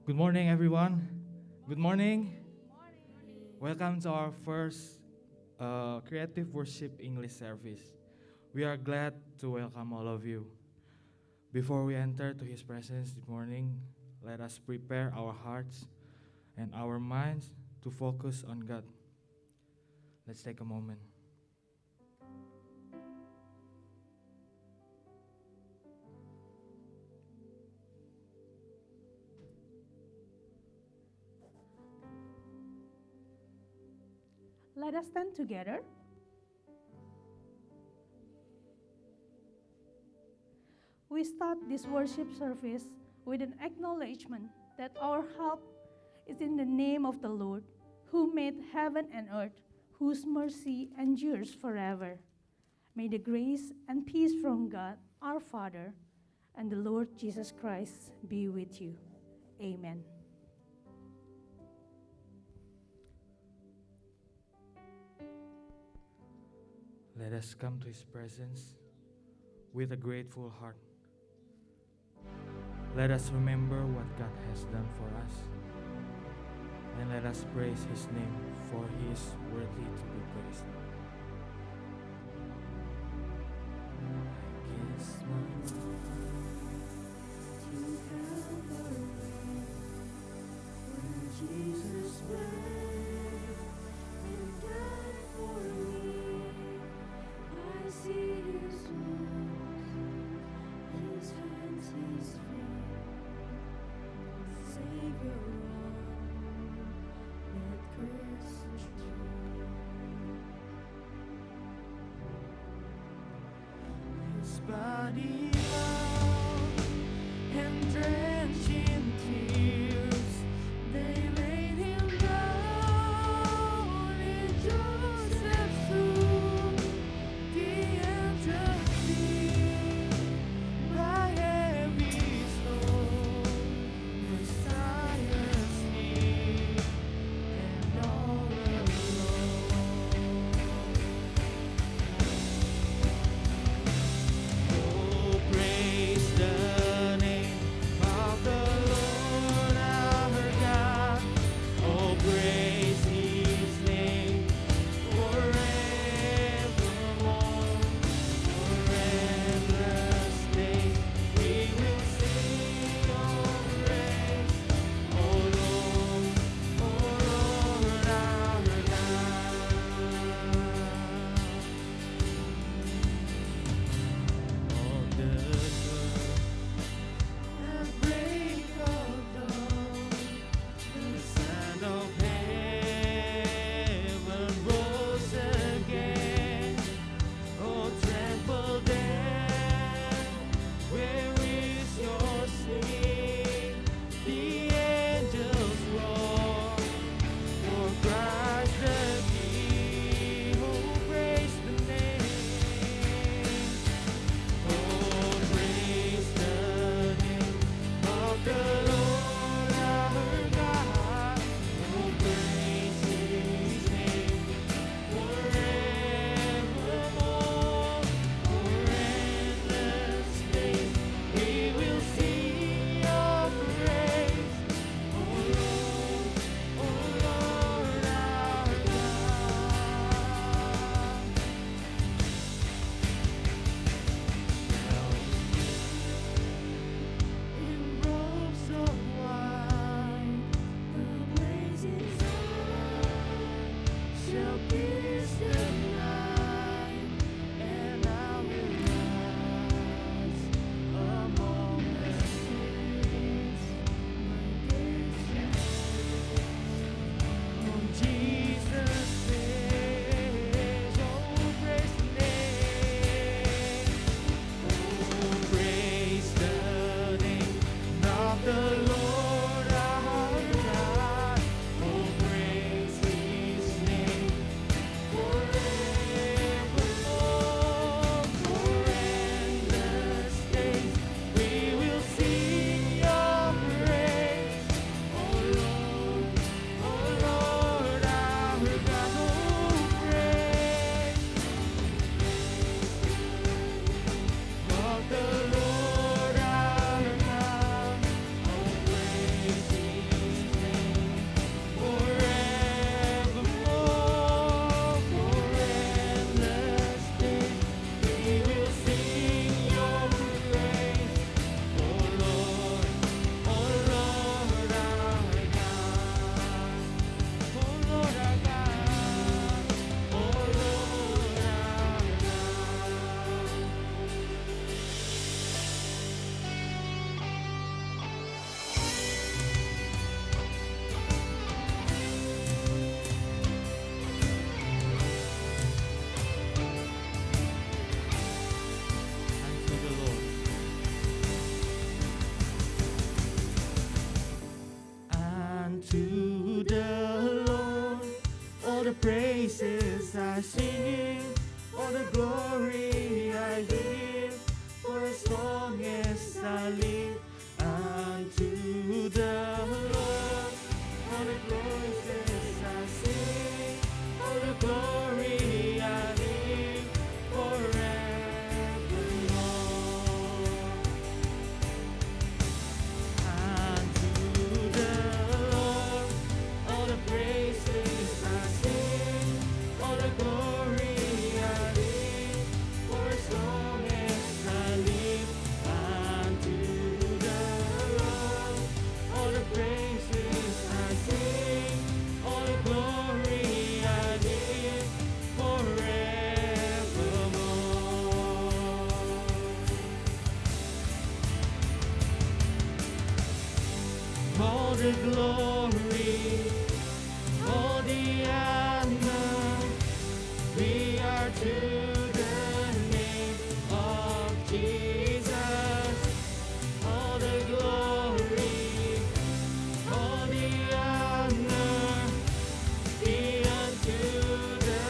Good morning, everyone. Good morning. Welcome to our first Creative Worship English service. We are glad to welcome all of you. Before we enter to His presence this morning, let us prepare our hearts and our minds to focus on God. Let's take a moment. Let us stand together. We start this worship service with an acknowledgement that our help is in the name of the Lord, who made heaven and earth, whose mercy endures forever. May the grace and peace from God, our Father, and the Lord Jesus Christ be with you. Amen. Let us come to His presence with a grateful heart. Let us remember what God has done for us, and let us praise His name, for He is worthy to be praised. I kiss my Jesus bled and died for me. I see His wounds, His hands, His feet. Savior on that cursed tree. His body bound and drenched in tears. They laid Him down in Joseph's tomb. The entrance filled by heavy stone. Messiah's near and all alone. Oh, praise the name the Lord. All the praises I sing, all the glory I give, for as long as I live unto the Lord. All the praises I sing, all the glory I give, forevermore. Unto the Lord, all the praises I sing, all the glory I give, for as long as I live. Unto the Lord, all the praises I sing, all the glory I give, forevermore. All the glory, all the honor, we are to the name of Jesus. All the glory, all the honor, be unto the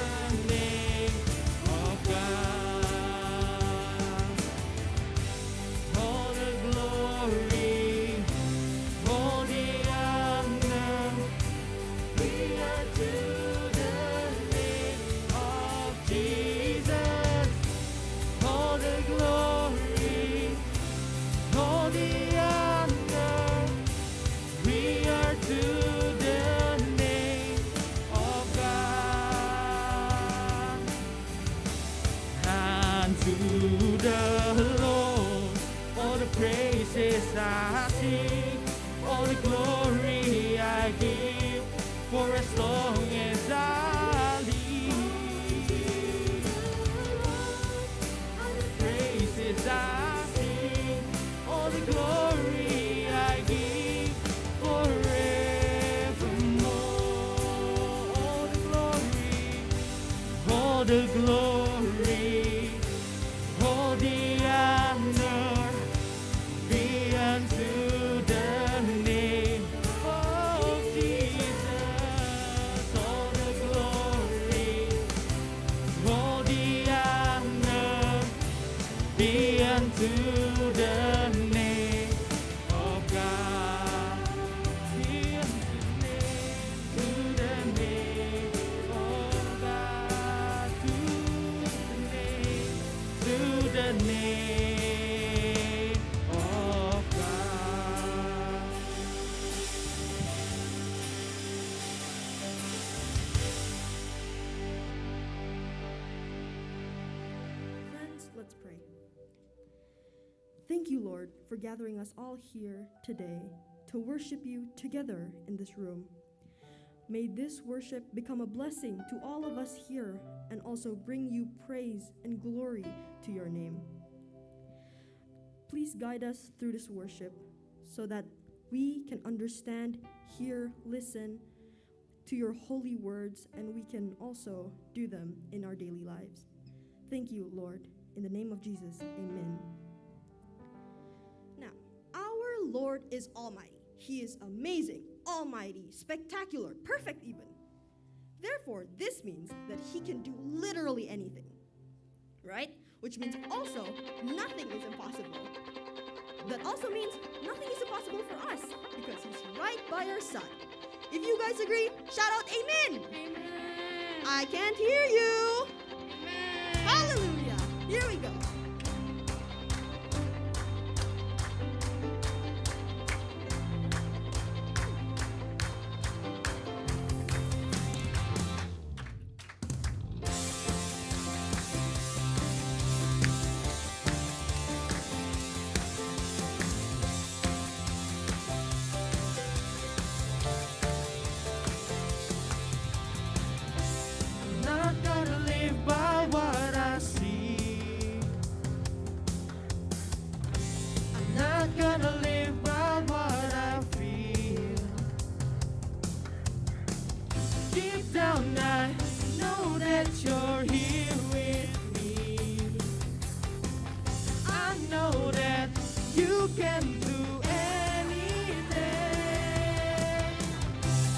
name of God. All the glory, all the honor, be unto the name of Jesus. All the glory, all the honor, we are to the name of God. And to the Lord, all the praises I sing, all the glory I give, for as long as I live. All the praises I sing, all the glory I give, forevermore. All the glory, all the honor, be unto the name of Jesus. All the glory, all the honor, be unto the name of God. Be unto the name of God. To the name of God. Friends, let's pray. Thank you, Lord, for gathering us all here today to worship you together in this room. May this worship become a blessing to all of us here and also bring you praise and glory to your name. Please guide us through this worship so that we can understand, hear, listen to your holy words, and we can also do them in our daily lives. Thank you, Lord. In the name of Jesus, amen. Now, our Lord is almighty. He is amazing, almighty, spectacular, perfect even. Therefore, this means that he can do literally anything, right? Which means also nothing is impossible. That also means nothing is impossible for us because he's right by our side. If you guys agree, shout out amen. Amen. I can't hear you. Amen. Hallelujah. Here we go. Not gonna live by what I see. I'm not gonna live by what I feel. Deep down I know that you're here with me. I know that you can do anything.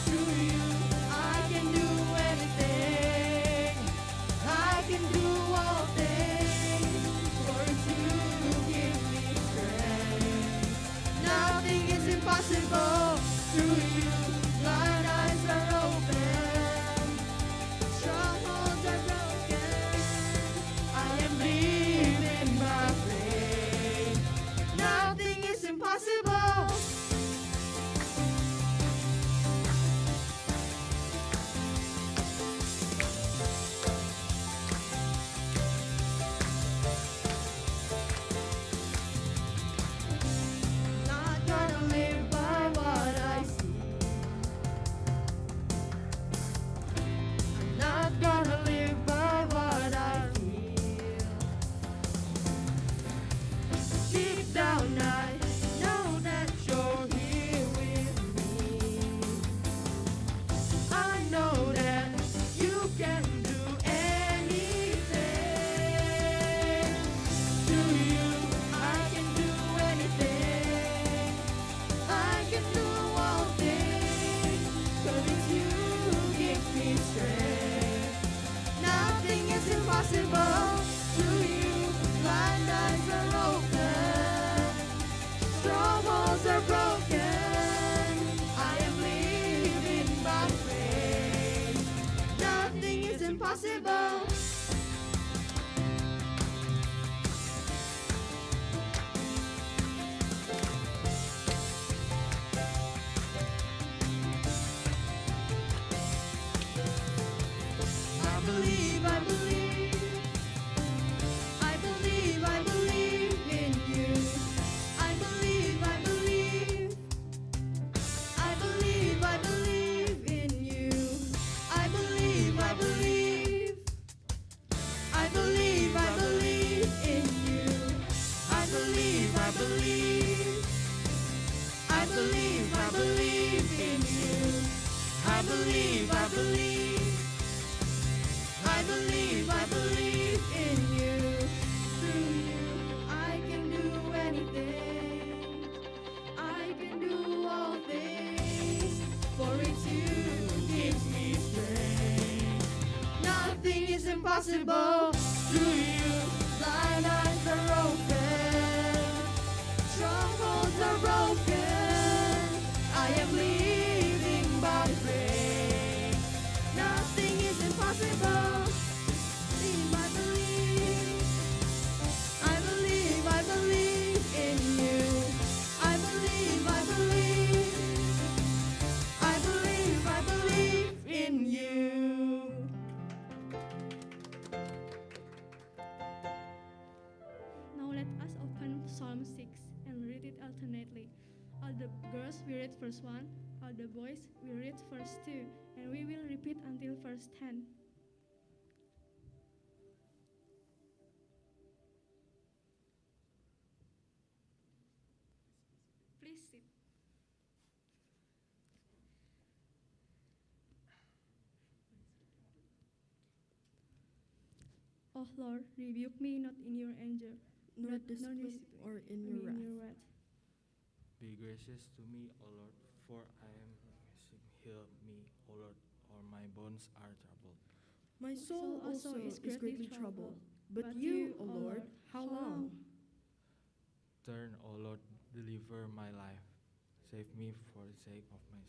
To you know that you can do anything. Through you, I can do anything. I can do all things, 'cause it's you who gives me strength. Nothing is impossible. Through you, blind eyes are open, strongholds are broken. I am living by faith. Nothing is impossible. I believe, I believe. I believe, I believe in you. I believe, I believe. I believe, I believe in you. I believe, I believe. I believe, I believe in you. I believe, I believe. I believe, I believe in you. I believe, I believe. I believe, I believe in you. Through you, I can do anything. I can do all things. For it's you who gives me strength. Nothing is impossible. Through you, blind eyes are open, strongholds are broken. I am living by faith. Nothing is impossible. I believe, I believe, I believe in you. I believe, I believe. I believe, I believe in you. Now let us open Psalm 6 and read it alternately. All the girls will read verse 1, all the boys will read verse 2, and we will repeat until verse 10. Please sit. Oh Lord, rebuke me not in your anger, Nor nor discipline or in your me in wrath. your wrath. Be gracious to me, O Lord, for I am sick. Heal me, O Lord, or my bones are troubled. My soul also is greatly troubled. But you, O Lord, how long? Turn, O Lord, deliver my life. Save me for the sake of my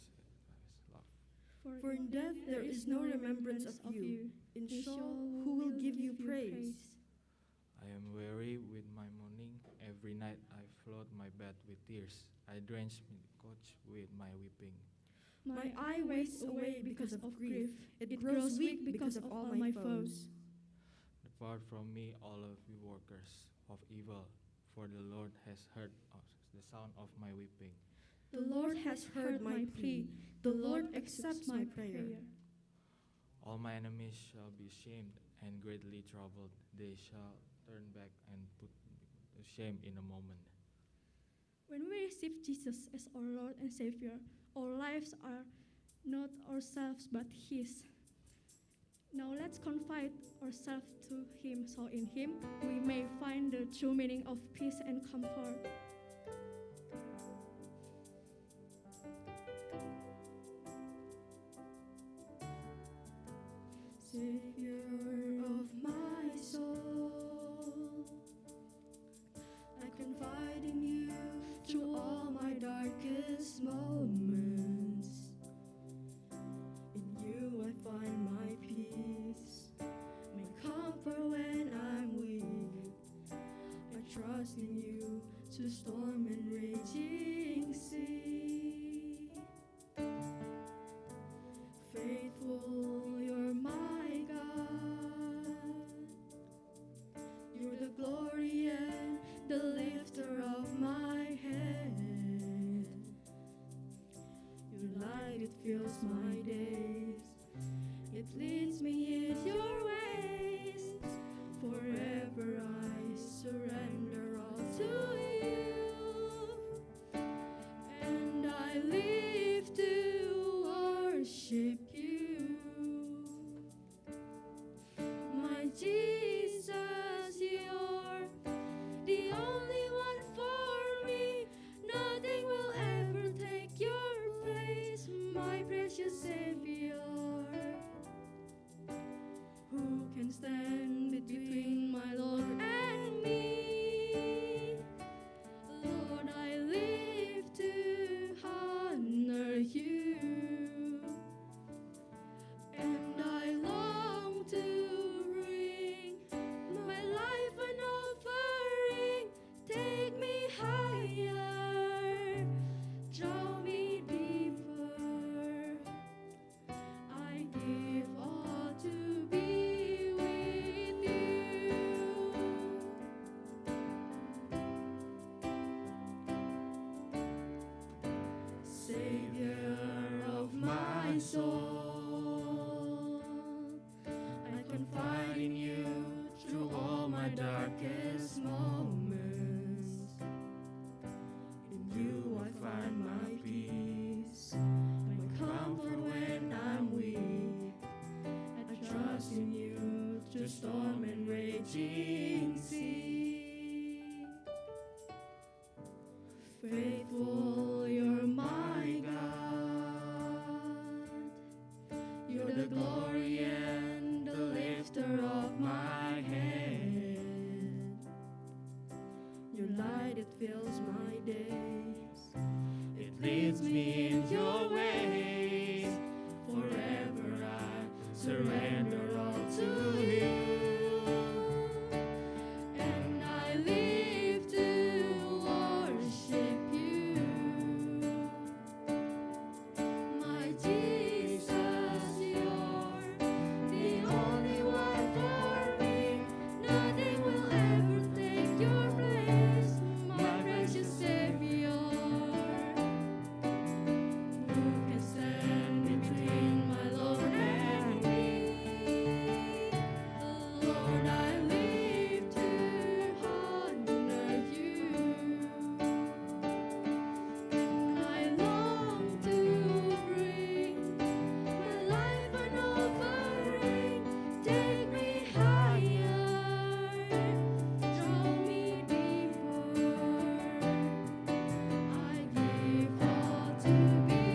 love. For in death there is no remembrance of you. In Sheol, who will give you praise? I am weary with my mourning. Every night I flood my bed with tears. I drench my couch with my weeping. My eye wastes away because of grief. It grows weak because of all my foes. Depart from me, all of you workers of evil, for the Lord has heard the sound of my weeping. The Lord has heard my plea. The Lord accepts my prayer. All my enemies shall be shamed and greatly troubled. They shall turn back and put to shame in a moment. When we receive Jesus as our Lord and Savior, our lives are not ourselves but His. Now let's confide ourselves to Him, so in Him we may find the true meaning of peace and comfort. Savior of my soul, I confide in you through all my darkest moments. In you I find my peace, my comfort when I'm weak. I trust in you to storm and raging sea. Faithful, you're my God. You're the glory and the lifter of my head. Your light, it fills my days. It leads me in your ways. Forever I surrender all to you. And I live to worship you. raging sea. Faithful, you're my God. You're the glory and the lifter of my head. Your light, it fills my days. It leads me in your ways. Forever I surrender all to you. And I live to worship you. My Jesus, you're the only one for me. Nothing will ever take your place, my precious Savior. Who can stand between my Lord and me? Lord, I live to honor you. I long to bring my life an offering. Take me higher, draw me deeper. I give all to be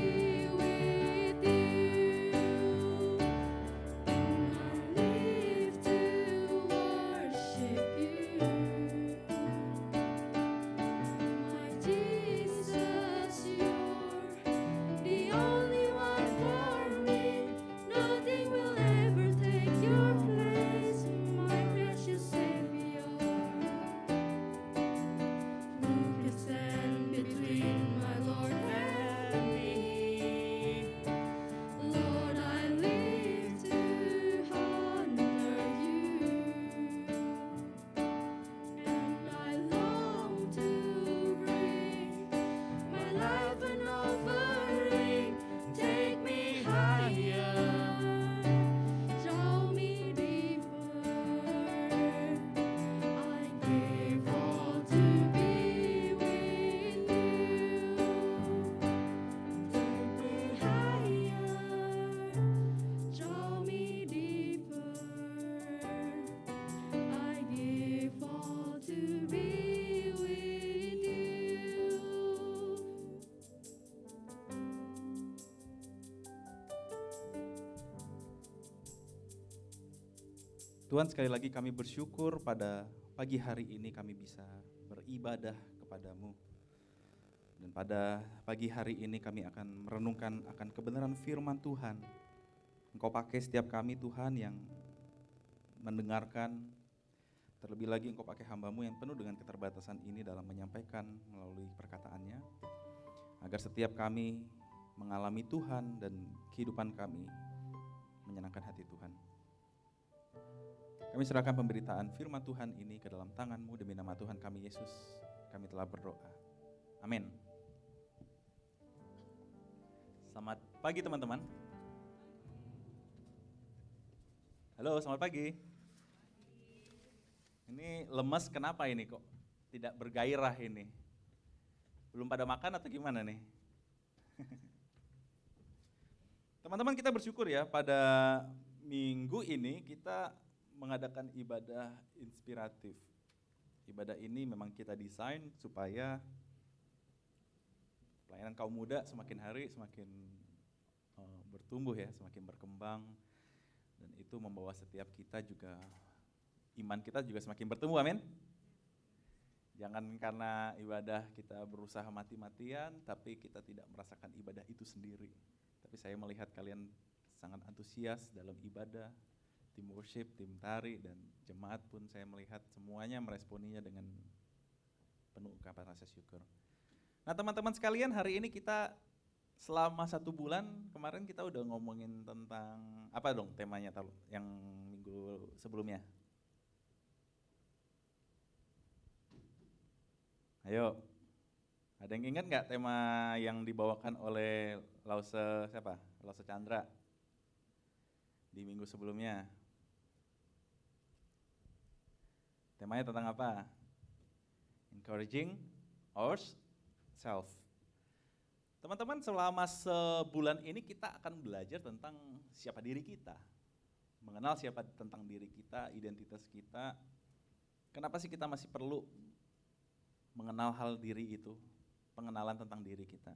with you. I live to worship you. My Jesus, you're the only one for me. Nothing will ever take your place, my precious Savior. Who can stand between my Lord and me? Lord, I live to honor you. And I long to bring my life an offering. Take me higher, draw me deeper. I give all to be with you. Take me higher, draw me deeper. I give all to be with you. Tuhan, sekali lagi kami bersyukur pada pagi hari ini kami bisa beribadah kepadamu. Dan pada pagi hari ini kami akan merenungkan akan kebenaran firman Tuhan. Engkau pakai setiap kami Tuhan yang mendengarkan, terlebih lagi Engkau pakai hamba-Mu yang penuh dengan keterbatasan ini dalam menyampaikan melalui perkataannya, agar setiap kami mengalami Tuhan dan kehidupan kami menyenangkan hati Tuhan. Kami serahkan pemberitaan firman Tuhan ini ke dalam tangan-Mu demi nama Tuhan kami Yesus. Kami telah berdoa. Amin. Selamat pagi teman-teman. Halo, selamat pagi. Ini lemes kenapa ini kok? Tidak bergairah ini. Belum pada makan atau gimana nih? Teman-teman, kita bersyukur ya pada minggu ini kita mengadakan ibadah inspiratif. Ibadah ini memang kita desain supaya pelayanan kaum muda semakin hari semakin bertumbuh ya, semakin berkembang, dan itu membawa setiap kita juga, iman kita juga semakin bertumbuh, amin. Jangan karena ibadah kita berusaha mati-matian, tapi kita tidak merasakan ibadah itu sendiri. Tapi saya melihat kalian sangat antusias dalam ibadah, tim worship, tim tari, dan jemaat pun saya melihat semuanya meresponinya dengan penuh ungkapan rasa syukur. Nah teman-teman sekalian, hari ini kita selama 1 bulan, kemarin kita udah ngomongin tentang, apa dong temanya yang minggu sebelumnya? Ayo, ada yang ingat nggak tema yang dibawakan oleh Lause siapa? Lause Chandra di minggu sebelumnya? Temanya tentang apa? Encouraging ourselves. Teman-teman, selama sebulan ini kita akan belajar tentang siapa diri kita. Mengenal siapa tentang diri kita, identitas kita, Kenapa sih kita masih perlu mengenal hal diri itu, pengenalan tentang diri kita?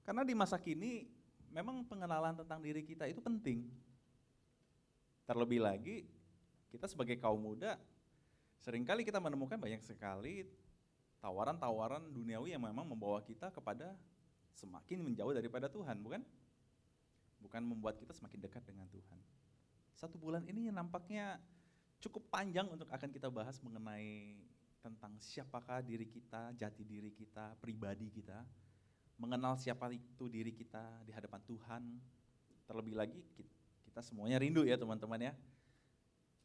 Karena di masa kini memang pengenalan tentang diri kita itu penting. Terlebih lagi kita sebagai kaum muda seringkali kita menemukan banyak sekali tawaran-tawaran duniawi yang memang membawa kita kepada semakin menjauh daripada Tuhan, bukan? Bukan membuat kita semakin dekat dengan Tuhan. 1 bulan ini nampaknya cukup panjang untuk akan kita bahas mengenai tentang siapakah diri kita, jati diri kita, pribadi kita, mengenal siapa itu diri kita di hadapan Tuhan. Terlebih lagi kita semuanya rindu ya teman-teman ya.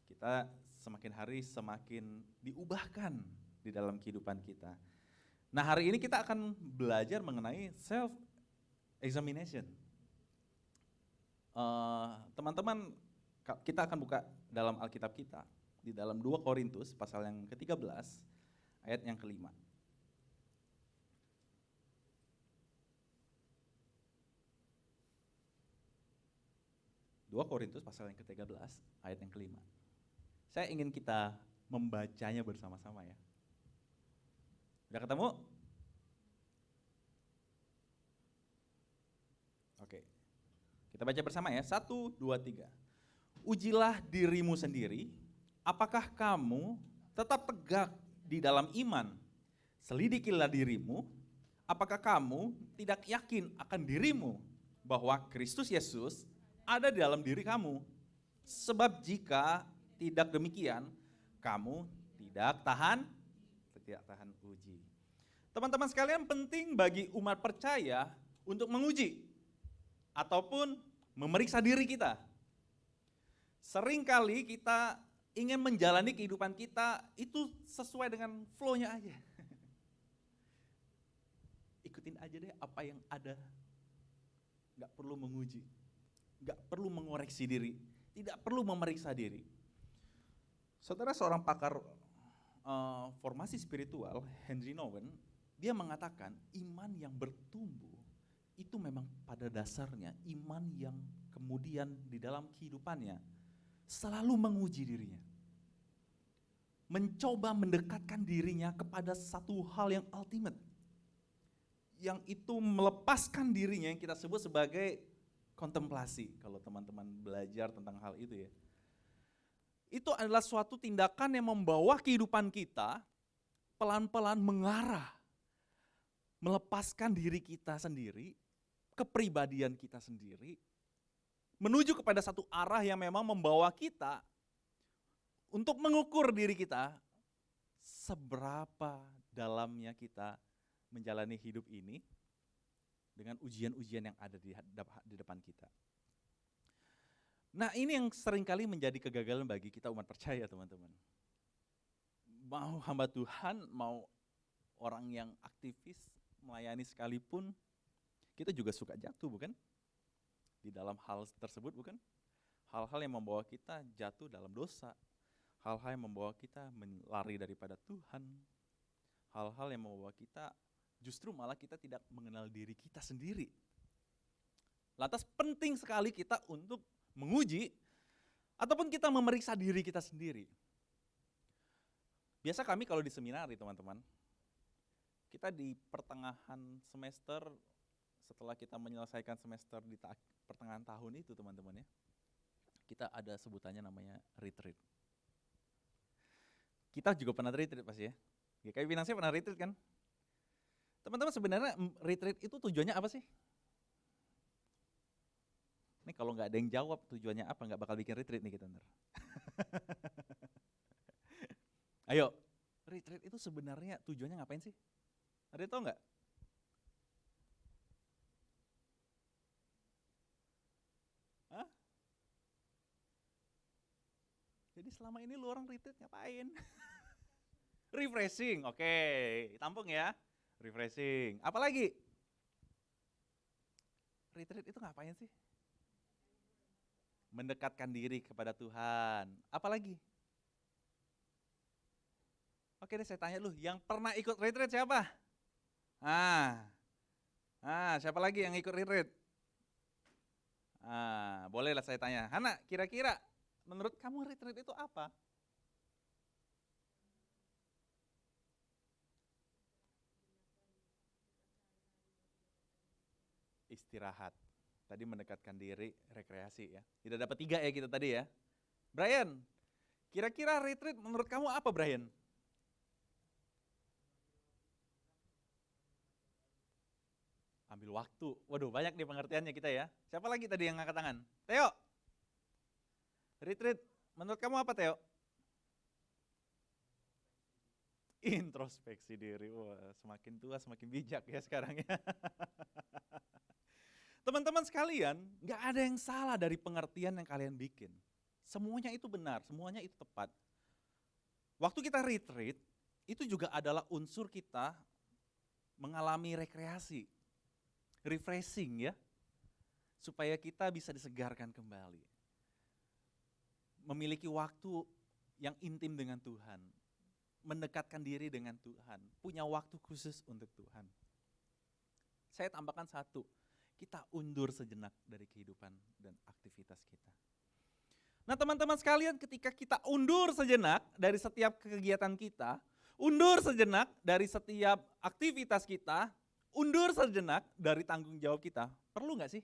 Kita semakin hari semakin diubahkan di dalam kehidupan kita. Nah, hari ini kita akan belajar mengenai self examination. Teman-teman, kita akan buka dalam Alkitab kita di dalam 2 Korintus pasal yang ke-13 ayat yang ke-5. Korintus pasal yang ke-13 ayat yang ke-5. Saya ingin kita membacanya bersama-sama ya. Udah ketemu? Oke. Kita baca bersama ya. 1, 2, 3. Ujilah dirimu sendiri, apakah kamu tetap tegak di dalam iman? Selidikilah dirimu, apakah kamu tidak yakin akan dirimu bahwa Kristus Yesus ada di dalam diri kamu? Sebab jika tidak demikian, kamu tidak tahan uji. Teman-teman sekalian, penting bagi umat percaya untuk menguji ataupun memeriksa diri kita. Seringkali kita ingin menjalani kehidupan kita itu sesuai dengan flow-nya aja. Ikutin aja deh apa yang ada. Gak perlu menguji, gak perlu mengoreksi diri, tidak perlu memeriksa diri. Saudara, seorang pakar formasi spiritual, Henry Nouwen, dia mengatakan iman yang bertumbuh itu memang pada dasarnya iman yang kemudian di dalam kehidupannya selalu menguji dirinya. Mencoba mendekatkan dirinya kepada satu hal yang ultimate. Yang itu melepaskan dirinya yang kita sebut sebagai kontemplasi. Kalau teman-teman belajar tentang hal itu ya. Itu adalah suatu tindakan yang membawa kehidupan kita pelan-pelan mengarah. Melepaskan diri kita sendiri, kepribadian kita sendiri, menuju kepada satu arah yang memang membawa kita untuk mengukur diri kita seberapa dalamnya kita menjalani hidup ini dengan ujian-ujian yang ada di depan kita. Nah, ini yang seringkali menjadi kegagalan bagi kita umat percaya, teman-teman. Mau hamba Tuhan, mau orang yang aktivis, melayani sekalipun, kita juga suka jatuh, bukan? Di dalam hal tersebut, bukan? Hal-hal yang membawa kita jatuh dalam dosa, hal-hal yang membawa kita lari daripada Tuhan, hal-hal yang membawa kita justru malah kita tidak mengenal diri kita sendiri. Lantas penting sekali kita untuk menguji ataupun kita memeriksa diri kita sendiri. Biasa kami kalau di seminari, teman-teman, kita di pertengahan semester, setelah kita menyelesaikan semester di pertengahan tahun itu, teman-teman ya, kita ada sebutannya namanya retreat. Kita juga pernah retreat pasti ya. GKI Finansia pernah retreat kan? Teman-teman, sebenarnya retreat itu tujuannya apa sih? Nih kalau nggak ada yang jawab tujuannya apa, nggak bakal bikin retreat nih kita ntar. Ayo, retreat itu sebenarnya tujuannya ngapain sih? Ada yang tahu nggak? Hah? Jadi selama ini lu orang retreat ngapain? Refreshing, oke, tampung ya. Refreshing, apalagi? Retreat itu ngapain sih? Mendekatkan diri kepada Tuhan. Apalagi? Oke deh, saya tanya lu, yang pernah ikut retreat siapa? Siapa lagi yang ikut retreat? Bolehlah saya tanya. Hana, kira-kira menurut kamu retreat itu apa? istirahat. Tadi mendekatkan diri, rekreasi ya. Tidak dapat 3 ya kita tadi ya. Brian, kira-kira retreat menurut kamu apa Brian? Ambil waktu. Waduh, banyak nih pengertiannya kita ya. Siapa lagi tadi yang ngangkat tangan? Theo. Retreat, menurut kamu apa Theo? Introspeksi diri. Wah, semakin tua semakin bijak ya sekarang ya. Teman-teman sekalian, nggak ada yang salah dari pengertian yang kalian bikin. Semuanya itu benar, semuanya itu tepat. Waktu kita retreat, itu juga adalah unsur kita mengalami rekreasi, refreshing ya, supaya kita bisa disegarkan kembali. Memiliki waktu yang intim dengan Tuhan, mendekatkan diri dengan Tuhan, punya waktu khusus untuk Tuhan. Saya tambahkan satu, kita undur sejenak dari kehidupan dan aktivitas kita. Nah teman-teman sekalian, ketika kita undur sejenak dari setiap kegiatan kita, undur sejenak dari setiap aktivitas kita, undur sejenak dari tanggung jawab kita, perlu nggak sih?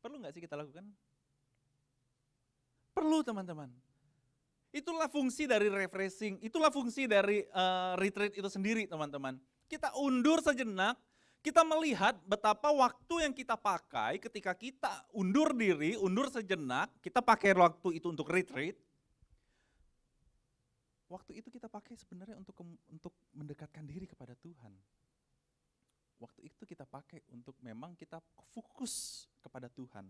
Perlu nggak sih kita lakukan? Perlu teman-teman. Itulah fungsi dari refreshing, itulah fungsi dari retreat itu sendiri teman-teman. Kita undur sejenak, kita melihat betapa waktu yang kita pakai ketika kita undur diri, undur sejenak, kita pakai waktu itu untuk retreat. Waktu itu kita pakai sebenarnya untuk mendekatkan diri kepada Tuhan. Waktu itu kita pakai untuk memang kita fokus kepada Tuhan.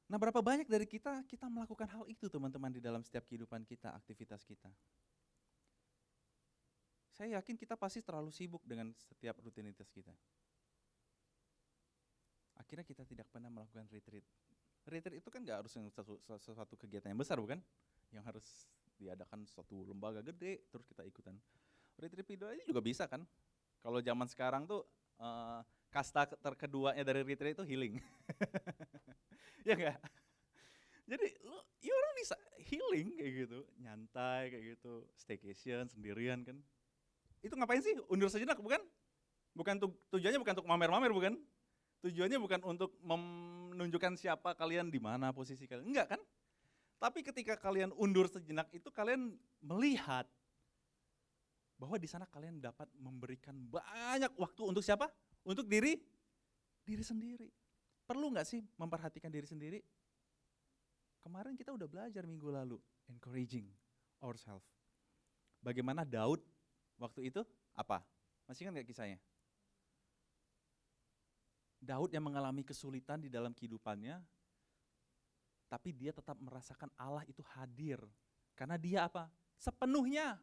Nah berapa banyak dari kita melakukan hal itu teman-teman di dalam setiap kehidupan kita, aktivitas kita. Saya yakin kita pasti terlalu sibuk dengan setiap rutinitas kita. Akhirnya kita tidak pernah melakukan retreat. Retreat itu kan gak harus sesuatu kegiatan yang besar bukan? Yang harus diadakan suatu lembaga gede terus kita ikutan. Retreat video ini juga bisa kan? Kalau zaman sekarang tuh kasta terkeduanya dari retreat itu healing. Ya enggak? Jadi orang bisa healing kayak gitu, nyantai kayak gitu, staycation sendirian kan. Itu ngapain sih? Undur sejenak bukan? Tujuannya bukan untuk mamer-mamer bukan? Tujuannya bukan untuk menunjukkan siapa kalian, di mana posisi kalian. Enggak kan? Tapi ketika kalian undur sejenak itu kalian melihat bahwa di sana kalian dapat memberikan banyak waktu untuk siapa? Untuk diri sendiri. Perlu nggak sih memperhatikan diri sendiri? Kemarin kita udah belajar minggu lalu, encouraging ourselves. Bagaimana Daud waktu itu apa? Masih ingat nggak kisahnya? Daud yang mengalami kesulitan di dalam kehidupannya, tapi dia tetap merasakan Allah itu hadir. Karena dia apa? Sepenuhnya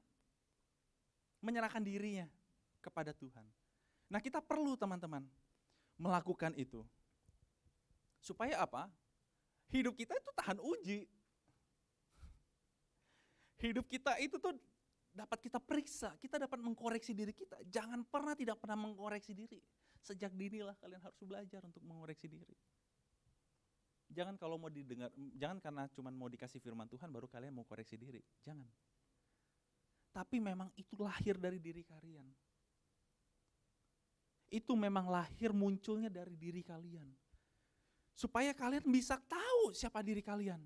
menyerahkan dirinya kepada Tuhan. Nah kita perlu teman-teman melakukan itu. Supaya apa? Hidup kita itu tahan uji. Hidup kita itu tuh dapat kita periksa, kita dapat mengkoreksi diri kita. Jangan tidak pernah mengkoreksi diri. Sejak dinilah kalian harus belajar untuk mengoreksi diri. Jangan kalau mau didengar, jangan karena cuma mau dikasih firman Tuhan baru kalian mau koreksi diri. Jangan. Tapi memang itu lahir dari diri kalian. Itu memang lahir munculnya dari diri kalian. Supaya kalian bisa tahu siapa diri kalian.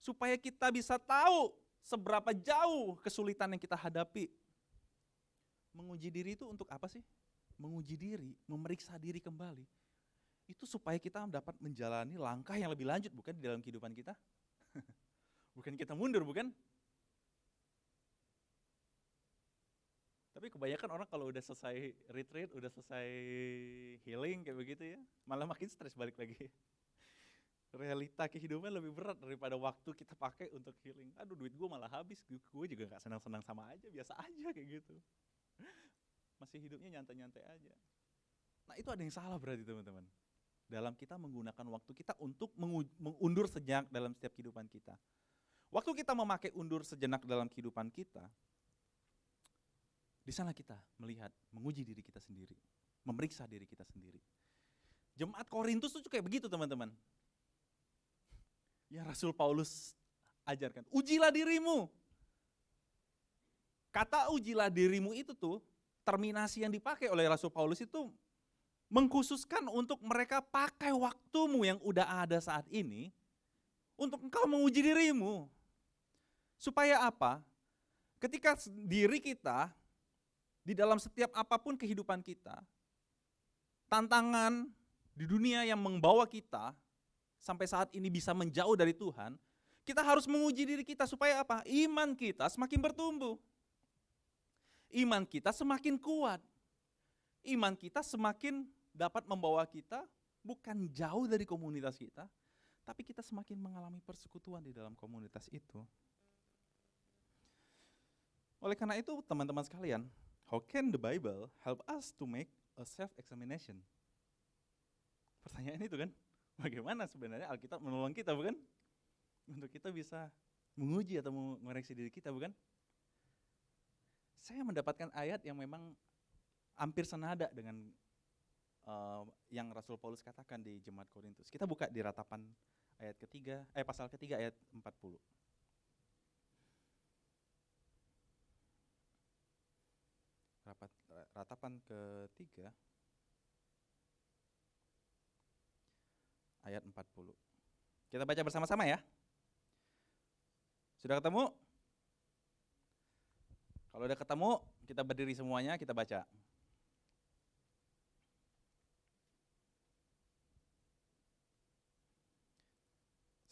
Supaya kita bisa tahu seberapa jauh kesulitan yang kita hadapi. Menguji diri itu untuk apa sih? Menguji diri, memeriksa diri kembali. Itu supaya kita dapat menjalani langkah yang lebih lanjut, bukan di dalam kehidupan kita. Bukan kita mundur, bukan? Tapi kebanyakan orang kalau udah selesai retreat, udah selesai healing kayak begitu ya, malah makin stres balik lagi. Realita kehidupan lebih berat daripada waktu kita pakai untuk healing. Aduh duit gue malah habis, gue juga gak senang-senang sama aja, biasa aja kayak gitu. Masih hidupnya nyantai-nyantai aja. Nah itu ada yang salah berarti teman-teman. Dalam kita menggunakan waktu kita untuk mengundur sejenak dalam setiap kehidupan kita. Waktu kita memakai undur sejenak dalam kehidupan kita, di sana kita melihat, menguji diri kita sendiri, memeriksa diri kita sendiri. Jemaat Korintus itu kayak begitu teman-teman. Ya Rasul Paulus ajarkan, ujilah dirimu. Kata ujilah dirimu itu tuh, terminasi yang dipakai oleh Rasul Paulus itu mengkhususkan untuk mereka pakai waktumu yang udah ada saat ini untuk engkau menguji dirimu. Supaya apa? Ketika diri kita di dalam setiap apapun kehidupan kita, tantangan di dunia yang membawa kita sampai saat ini bisa menjauh dari Tuhan, kita harus menguji diri kita supaya apa? Iman kita semakin bertumbuh. Iman kita semakin kuat. Iman kita semakin dapat membawa kita bukan jauh dari komunitas kita, tapi kita semakin mengalami persekutuan di dalam komunitas itu. Oleh karena itu, teman-teman sekalian, how can the Bible help us to make a self-examination? Pertanyaan itu kan, bagaimana sebenarnya Alkitab menolong kita, bukan? Untuk kita bisa menguji atau mengoreksi diri kita, bukan? Saya mendapatkan ayat yang memang hampir senada dengan yang Rasul Paulus katakan di Jemaat Korintus. Kita buka di Ratapan pasal ketiga ayat 40. Ratapan ketiga ayat 40. Kita baca bersama-sama ya. Sudah ketemu? Kalau udah ketemu, kita berdiri semuanya, kita baca.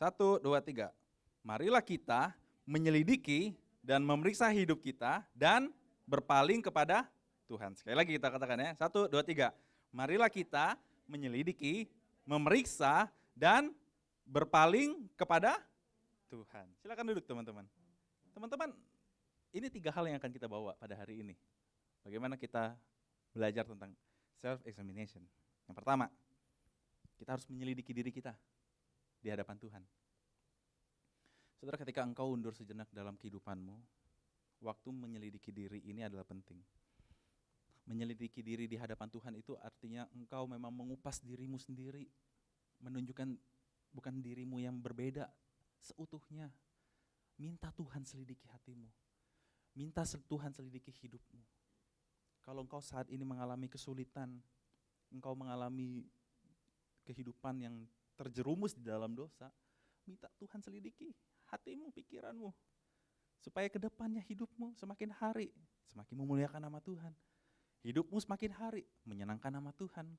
Satu, dua, tiga. Marilah kita menyelidiki dan memeriksa hidup kita dan berpaling kepada Tuhan. Sekali lagi kita katakan ya. Satu, dua, tiga. Marilah kita menyelidiki, memeriksa, dan berpaling kepada Tuhan. Silakan duduk teman-teman. Teman-teman, ini 3 hal yang akan kita bawa pada hari ini. Bagaimana kita belajar tentang self-examination. Yang pertama, kita harus menyelidiki diri kita di hadapan Tuhan. Saudara, ketika engkau undur sejenak dalam kehidupanmu, waktu menyelidiki diri ini adalah penting. Menyelidiki diri di hadapan Tuhan itu artinya engkau memang mengupas dirimu sendiri, menunjukkan bukan dirimu yang berbeda seutuhnya. Minta Tuhan selidiki hatimu. Minta Tuhan selidiki hidupmu. Kalau engkau saat ini mengalami kesulitan, engkau mengalami kehidupan yang terjerumus di dalam dosa, minta Tuhan selidiki hatimu, pikiranmu. Supaya ke depannya hidupmu semakin hari, semakin memuliakan nama Tuhan. Hidupmu semakin hari, menyenangkan nama Tuhan.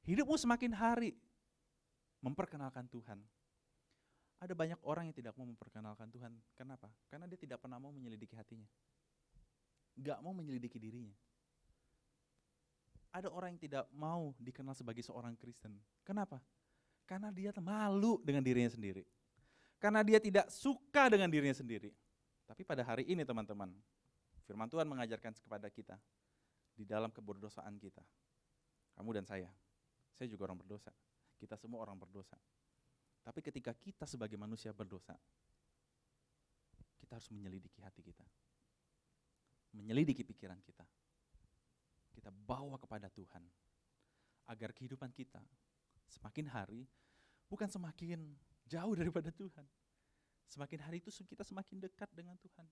Hidupmu semakin hari, memperkenalkan Tuhan. Ada banyak orang yang tidak mau memperkenalkan Tuhan. Kenapa? Karena dia tidak pernah mau menyelidiki hatinya. Gak mau menyelidiki dirinya. Ada orang yang tidak mau dikenal sebagai seorang Kristen. Kenapa? Karena dia malu dengan dirinya sendiri. Karena dia tidak suka dengan dirinya sendiri. Tapi pada hari ini teman-teman, firman Tuhan mengajarkan kepada kita, di dalam keberdosaan kita, kamu dan saya juga orang berdosa, kita semua orang berdosa. Tapi ketika kita sebagai manusia berdosa, kita harus menyelidiki hati kita, menyelidiki pikiran kita, kita bawa kepada Tuhan, agar kehidupan kita semakin hari, bukan semakin jauh daripada Tuhan. Semakin hari itu kita semakin dekat dengan Tuhan.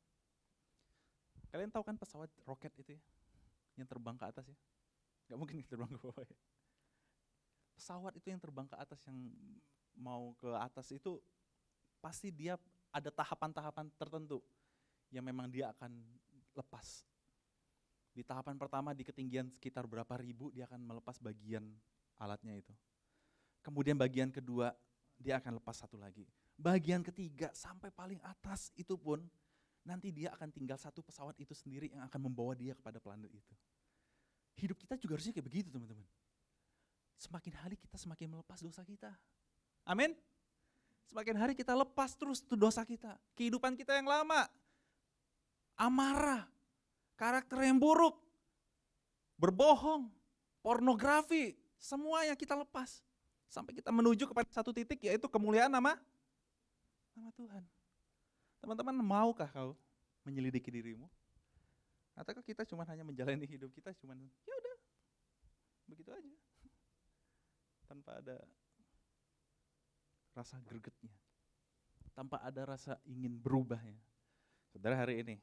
Kalian tahu kan pesawat roket itu ya, yang terbang ke atas ya? Gak mungkin terbang ke bawah ya. Pesawat itu yang terbang ke atas, yang mau ke atas itu, pasti dia ada tahapan-tahapan tertentu yang memang dia akan lepas. Di tahapan pertama di ketinggian sekitar berapa ribu, dia akan melepas bagian alatnya itu. Kemudian bagian kedua, dia akan lepas satu lagi. Bagian ketiga sampai paling atas itu pun, nanti dia akan tinggal satu pesawat itu sendiri yang akan membawa dia kepada planet itu. Hidup kita juga harusnya kayak begitu teman-teman. Semakin hari kita semakin melepas dosa kita. Amin? Semakin hari kita lepas terus tuh dosa kita. Kehidupan kita yang lama. Amarah, karakter yang buruk, berbohong, pornografi, semua yang kita lepas. Sampai kita menuju kepada satu titik, yaitu kemuliaan nama Tuhan. Teman-teman, maukah kau menyelidiki dirimu? Ataukah kita cuma hanya menjalani hidup kita cuma ya udah begitu aja, tanpa ada rasa gregetnya, tanpa ada rasa ingin berubahnya. Saudara, hari ini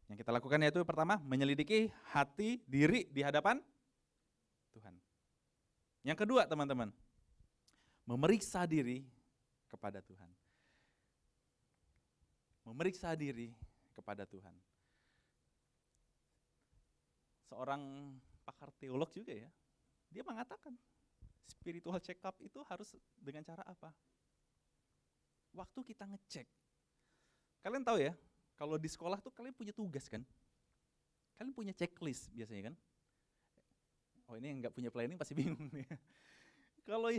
yang kita lakukan yaitu pertama, menyelidiki hati diri di hadapan Tuhan. Yang kedua teman-teman, memeriksa diri kepada Tuhan. Memeriksa diri kepada Tuhan. Seorang pakar teolog juga ya, dia mengatakan spiritual check up itu harus dengan cara apa? Waktu kita ngecek. Kalian tahu ya, kalau di sekolah tuh kalian punya tugas kan? Kalian punya checklist biasanya kan? Oh ini yang nggak punya planning pasti bingung nih. Kalau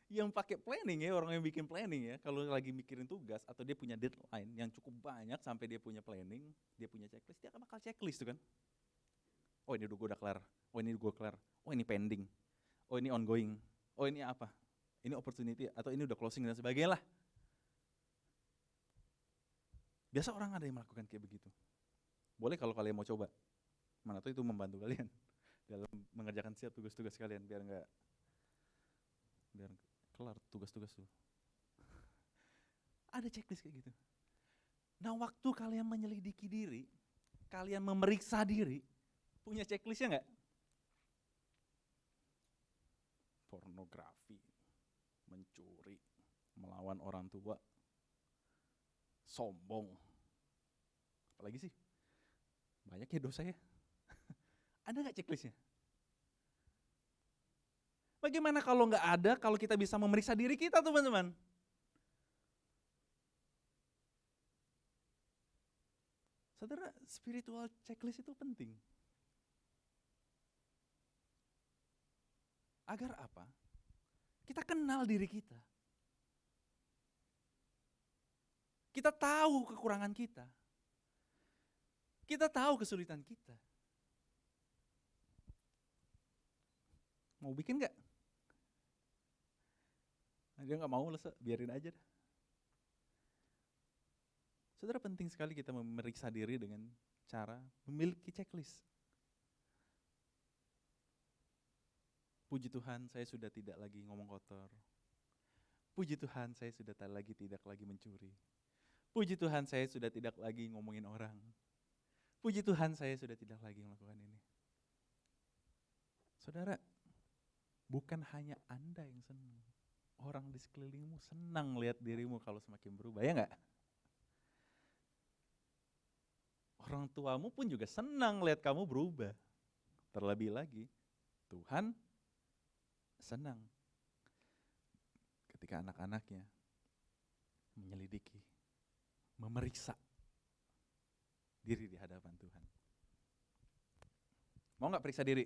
yang pakai planning ya, orang yang bikin planning ya, kalau lagi mikirin tugas atau dia punya deadline yang cukup banyak sampai dia punya planning, dia punya checklist, dia akan bakal checklist tuh kan. Oh ini gue udah kelar, oh ini gue kelar, oh ini pending, oh ini ongoing, oh ini apa, ini opportunity atau ini udah closing dan sebagainya lah. Biasa orang ada yang melakukan kayak begitu. Boleh kalau kalian mau coba, mana tuh itu membantu kalian dalam mengerjakan setiap tugas-tugas kalian biar kelar tugas-tugas tuh. Ada checklist kayak gitu. Nah waktu kalian menyelidiki diri, kalian memeriksa diri, punya checklistnya nggak? Pornografi, mencuri, melawan orang tua, sombong. Apalagi sih? Banyak ya dosa ya. Ada nggak checklistnya? Bagaimana kalau nggak ada, kalau kita bisa memeriksa diri kita teman-teman? Saudara, spiritual checklist itu penting. Agar apa? Kita kenal diri kita. Kita tahu kekurangan kita. Kita tahu kesulitan kita. Mau bikin nggak? Dia nggak mau lah, biarin aja dah. Saudara, penting sekali kita memeriksa diri dengan cara memiliki checklist. Puji Tuhan, saya sudah tidak lagi ngomong kotor. Puji Tuhan, saya sudah tidak lagi mencuri. Puji Tuhan, saya sudah tidak lagi ngomongin orang. Puji Tuhan, saya sudah tidak lagi melakukan ini. Saudara, bukan hanya Anda yang senang. Orang di sekelilingmu senang lihat dirimu kalau semakin berubah, ya enggak? Orang tuamu pun juga senang lihat kamu berubah. Terlebih lagi, Tuhan senang ketika anak-anaknya menyelidiki, memeriksa diri di hadapan Tuhan. Mau nggak periksa diri?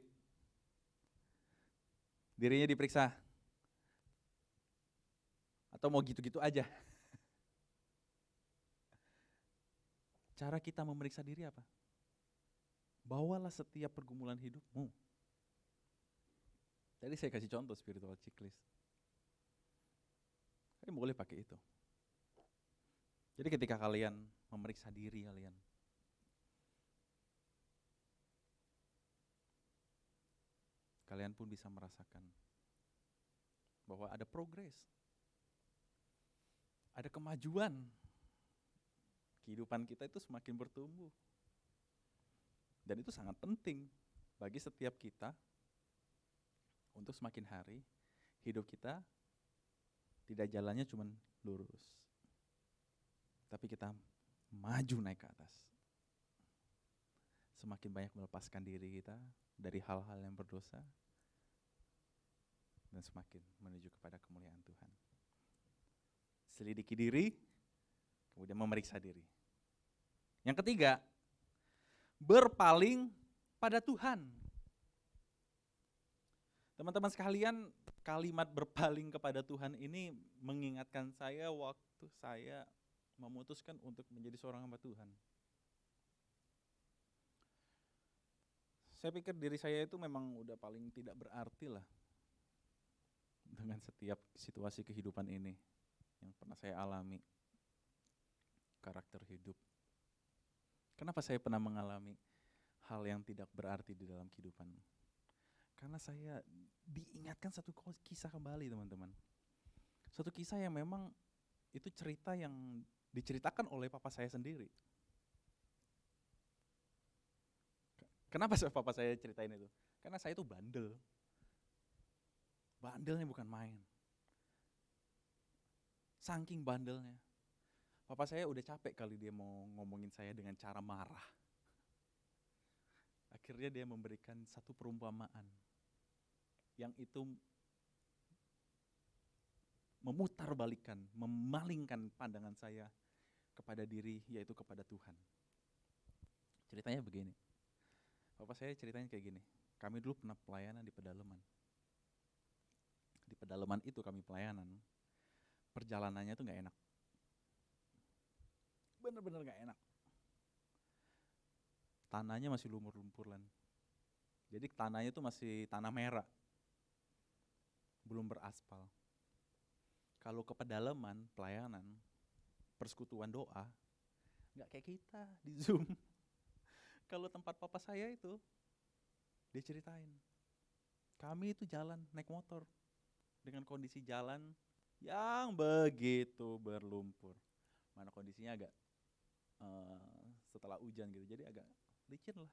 Dirinya diperiksa? Atau mau gitu-gitu aja? Cara kita memeriksa diri apa? Bawalah setiap pergumulan hidupmu. Tadi saya kasih contoh spiritual checklist. Kalian boleh pakai itu. Jadi ketika kalian memeriksa diri kalian pun bisa merasakan bahwa ada progres, ada kemajuan. Kehidupan kita itu semakin bertumbuh. Dan itu sangat penting bagi setiap kita untuk semakin hari hidup kita tidak jalannya cuma lurus, tapi kita maju naik ke atas. Semakin banyak melepaskan diri kita dari hal-hal yang berdosa dan semakin menuju kepada kemuliaan Tuhan. Selidiki diri, kemudian memeriksa diri. Yang ketiga, berpaling pada Tuhan. Teman-teman sekalian, kalimat berpaling kepada Tuhan ini mengingatkan saya waktu saya memutuskan untuk menjadi seorang hamba Tuhan. Saya pikir diri saya itu memang udah paling tidak berarti lah dengan setiap situasi kehidupan ini yang pernah saya alami. Karakter hidup. Kenapa saya pernah mengalami hal yang tidak berarti di dalam kehidupan? Karena saya diingatkan satu kisah kembali teman-teman. Satu kisah yang memang itu cerita yang diceritakan oleh papa saya sendiri. Kenapa papa saya ceritain itu? Karena saya itu bandel. Bandelnya bukan main. Saking bandelnya. Papa saya udah capek kali dia mau ngomongin saya dengan cara marah. Akhirnya dia memberikan satu perumpamaan yang itu memutarbalikkan, memalingkan pandangan saya kepada diri, yaitu kepada Tuhan. Ceritanya begini. Papa saya ceritanya kayak gini. Kami dulu pernah pelayanan di pedalaman. Di pedalaman itu kami pelayanan. Perjalanannya tuh gak enak. Bener-bener gak enak. Tanahnya masih lumpur-lumpuran. Jadi tanahnya tuh masih tanah merah. Belum beraspal. Kalau ke pedalaman, pelayanan, persekutuan doa, gak kayak kita di Zoom. Kalau tempat papa saya itu, dia ceritain. Kami itu jalan naik motor dengan kondisi jalan yang begitu berlumpur. Mana kondisinya agak setelah hujan gitu, jadi agak licin lah.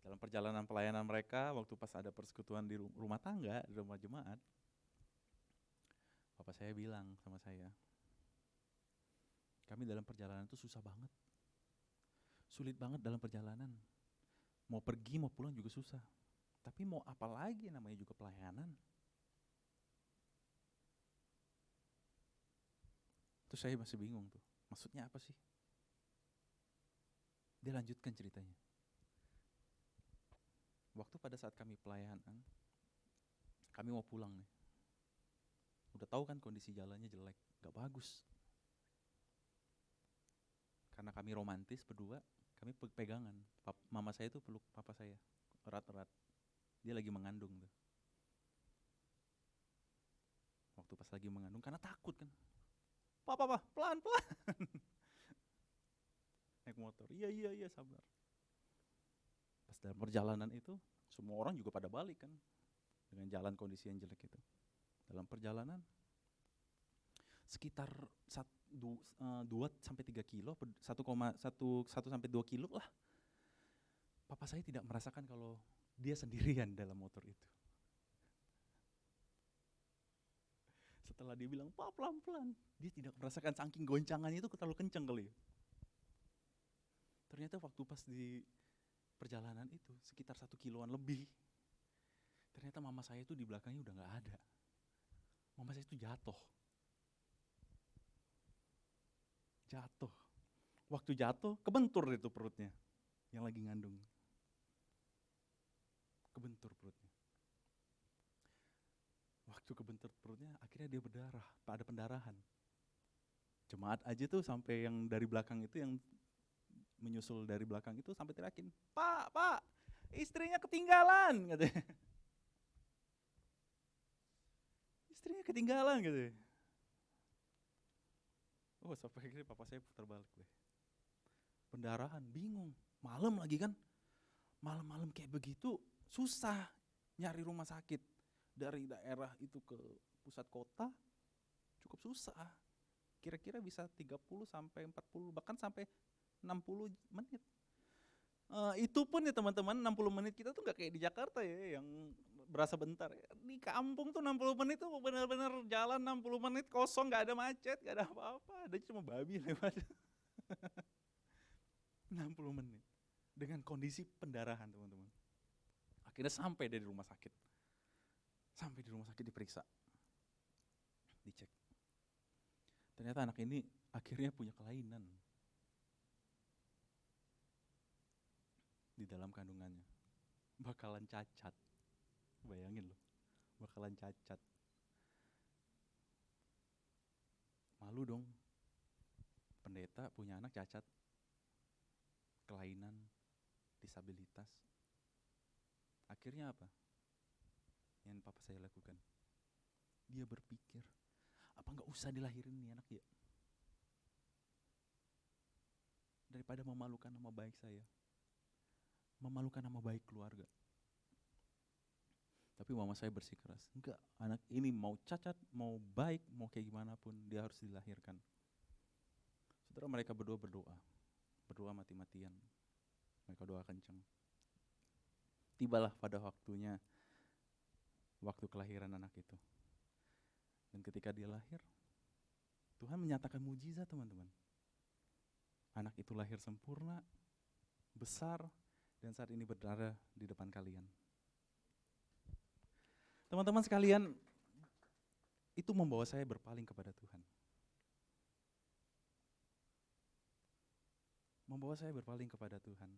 Dalam perjalanan pelayanan mereka, waktu pas ada persekutuan di rumah tangga, di rumah jemaat, papa saya bilang sama saya, kami dalam perjalanan itu susah banget. Sulit banget dalam perjalanan. Mau pergi, mau pulang juga susah. Tapi mau apa lagi, namanya juga pelayanan. Terus saya masih bingung tuh, maksudnya apa sih? Dia lanjutkan ceritanya. Waktu pada saat kami pelayanan, kami mau pulang nih. Udah tahu kan kondisi jalannya jelek, gak bagus. Karena kami romantis berdua, kami pegangan. Mama saya tuh peluk papa saya, erat-erat. Dia lagi mengandung tuh. Waktu pas lagi mengandung, karena takut kan. Papa, pelan-pelan. Naik motor, iya sabar. Pas dalam perjalanan itu, semua orang juga pada balik kan. Dengan jalan kondisi yang jelek itu. Dalam perjalanan, sekitar 2-3 kilo, 1,1-2 kilo lah. Papa saya tidak merasakan kalau dia sendirian dalam motor itu. Setelah dia bilang, Pak pelan-pelan, dia tidak merasakan saking goncangannya itu terlalu kencang kali. Ternyata waktu pas di perjalanan itu, sekitar 1 kiloan lebih, ternyata mama saya itu di belakangnya udah gak ada. Mama saya itu jatuh. Waktu jatuh, kebentur itu perutnya, yang lagi ngandung. Kebentur perutnya. Waktu kebentur perutnya, akhirnya dia berdarah, ada pendarahan. Jemaat aja tuh sampai yang dari belakang itu, yang menyusul dari belakang itu sampai teriakin, Pak, istrinya ketinggalan, katanya. Istrinya ketinggalan, katanya. Oh, sampai akhirnya papa saya putar balik deh. Pendarahan, bingung. Malam lagi kan. Malam-malam kayak begitu, susah nyari rumah sakit. Dari daerah itu ke pusat kota, cukup susah. Kira-kira bisa 30 sampai 40, bahkan sampai 60 menit. Itu pun ya teman-teman, 60 menit kita tuh gak kayak di Jakarta ya, yang berasa bentar. Di kampung tuh 60 menit tuh benar-benar jalan 60 menit kosong, gak ada macet, gak ada apa-apa. Ada cuma babi lewat. 60 menit. Dengan kondisi pendarahan teman-teman. Akhirnya sampai dari rumah sakit. Sampai di rumah sakit diperiksa. Dicek. Ternyata anak ini akhirnya punya kelainan. Di dalam kandungannya. Bakalan cacat. Bayangin loh. Bakalan cacat. Malu dong. Pendeta punya anak cacat. Kelainan. Disabilitas. Akhirnya apa? Yang papa saya lakukan. Dia berpikir, apa gak usah dilahirin nih anak ya? Daripada memalukan nama baik saya. Memalukan nama baik keluarga. Tapi mama saya bersikeras, enggak, anak ini mau cacat, mau baik, mau kayak gimana pun, dia harus dilahirkan. Saudara, mereka berdua berdoa. Berdoa mati-matian. Mereka doa kencang. Tibalah pada waktunya waktu kelahiran anak itu. Dan ketika dia lahir, Tuhan menyatakan mujizat, teman-teman. Anak itu lahir sempurna, besar, dan saat ini berada di depan kalian. Teman-teman sekalian, itu membawa saya berpaling kepada Tuhan. Membawa saya berpaling kepada Tuhan.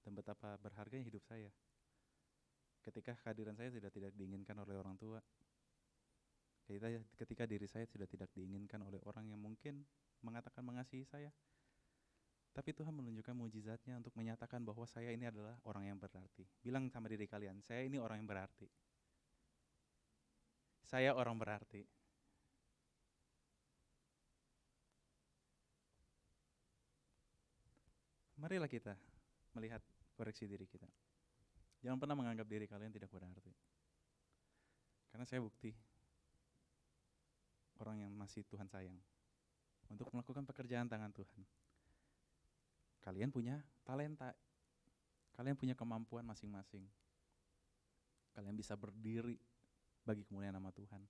Dan betapa berharganya hidup saya. Ketika kehadiran saya sudah tidak diinginkan oleh orang tua. Ketika diri saya sudah tidak diinginkan oleh orang yang mungkin mengatakan mengasihi saya. Tapi Tuhan menunjukkan mujizatnya untuk menyatakan bahwa saya ini adalah orang yang berarti. Bilang sama diri kalian, saya ini orang yang berarti. Saya orang berarti. Marilah kita melihat koreksi diri kita. Jangan pernah menganggap diri kalian tidak berarti. Karena saya bukti orang yang masih Tuhan sayang untuk melakukan pekerjaan tangan Tuhan. Kalian punya talenta, kalian punya kemampuan masing-masing. Kalian bisa berdiri bagi kemuliaan nama Tuhan.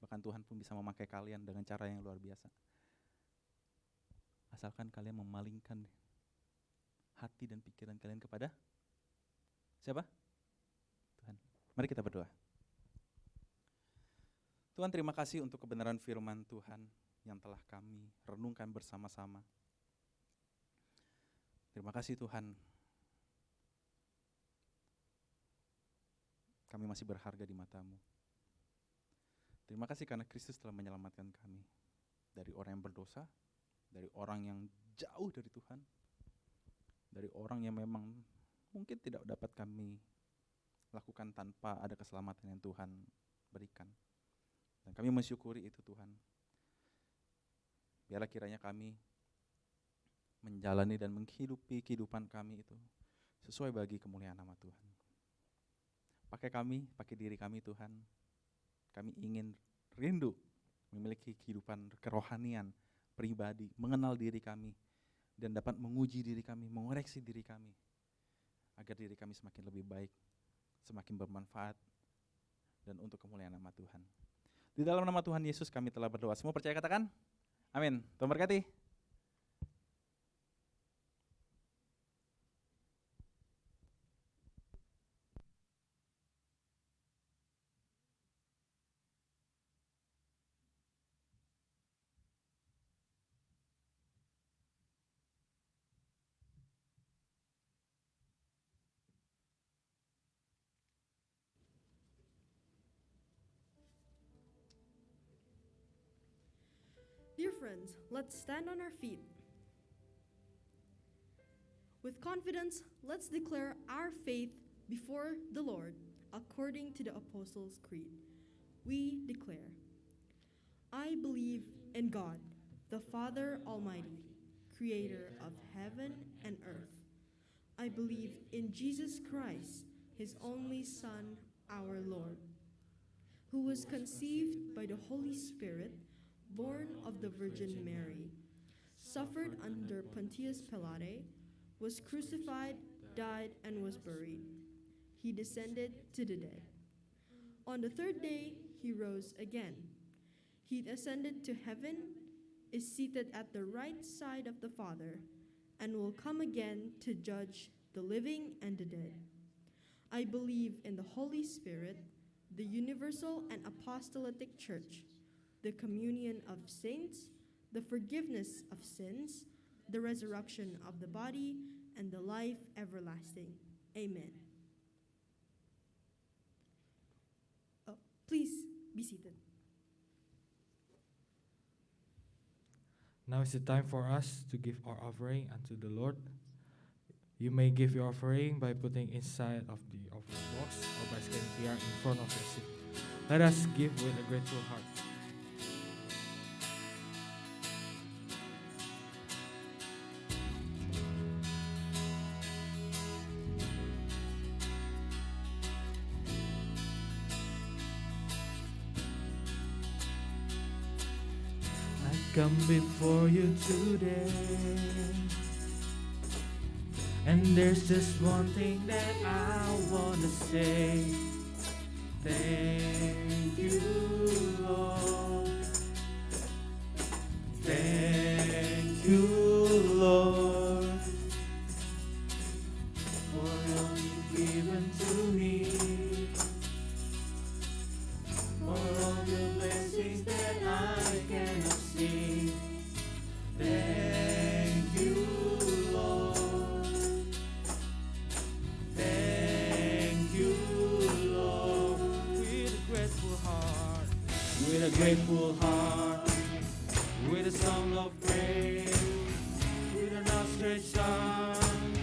Bahkan Tuhan pun bisa memakai kalian dengan cara yang luar biasa. Asalkan kalian memalingkan hati dan pikiran kalian kepada siapa? Tuhan. Mari kita berdoa. Tuhan, terima kasih untuk kebenaran firman Tuhan yang telah kami renungkan bersama-sama. Terima kasih Tuhan. Kami masih berharga di mata-Mu. Terima kasih karena Kristus telah menyelamatkan kami dari orang yang berdosa, dari orang yang jauh dari Tuhan, dari orang yang memang mungkin tidak dapat kami lakukan tanpa ada keselamatan yang Tuhan berikan. Dan kami mensyukuri itu Tuhan. Biarlah kiranya kami menjalani dan menghidupi kehidupan kami itu sesuai bagi kemuliaan nama Tuhan. Pakai diri kami Tuhan. Kami ingin rindu memiliki kehidupan kerohanian, pribadi, mengenal diri kami, dan dapat menguji diri kami, mengoreksi diri kami, agar diri kami semakin lebih baik, semakin bermanfaat, dan untuk kemuliaan nama Tuhan. Di dalam nama Tuhan Yesus kami telah berdoa. Semua percaya katakan? Amin. Tuhan berkati. Dear friends, let's stand on our feet. With confidence, let's declare our faith before the Lord according to the Apostles' Creed. We declare, I believe in God, the Father Almighty, creator of heaven and earth. I believe in Jesus Christ, his only Son, our Lord, who was conceived by the Holy Spirit, born of the Virgin Mary, suffered under Pontius Pilate, was crucified, died, and was buried. He descended to the dead. On the third day, he rose again. He ascended to heaven, is seated at the right side of the Father, and will come again to judge the living and the dead. I believe in the Holy Spirit, the universal and apostolic church, the communion of saints, the forgiveness of sins, the resurrection of the body, and the life everlasting. Amen. Please be seated. Now is the time for us to give our offering unto the Lord. You may give your offering by putting inside of the offering box or by scanning QR in front of your seat. Let us give with a grateful heart. Come before you today, and there's just one thing that I wanna say. Thank you, Lord. Thank you, Lord, for all you've given to me, for all the blessings that I cannot see. Thank you, Lord. Thank you, Lord. With a grateful heart, With a grateful heart, with a song of praise, with an outstretched arm,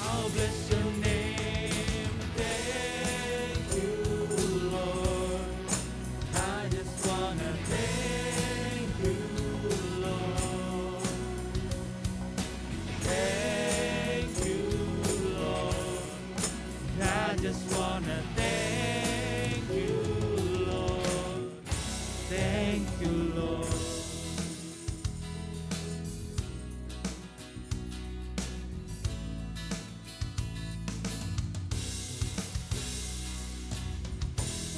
I'll bless your name. Thank you, Lord. I just wanna thank you, Lord. Thank you, Lord. I just wanna thank you, Lord. Thank you, Lord.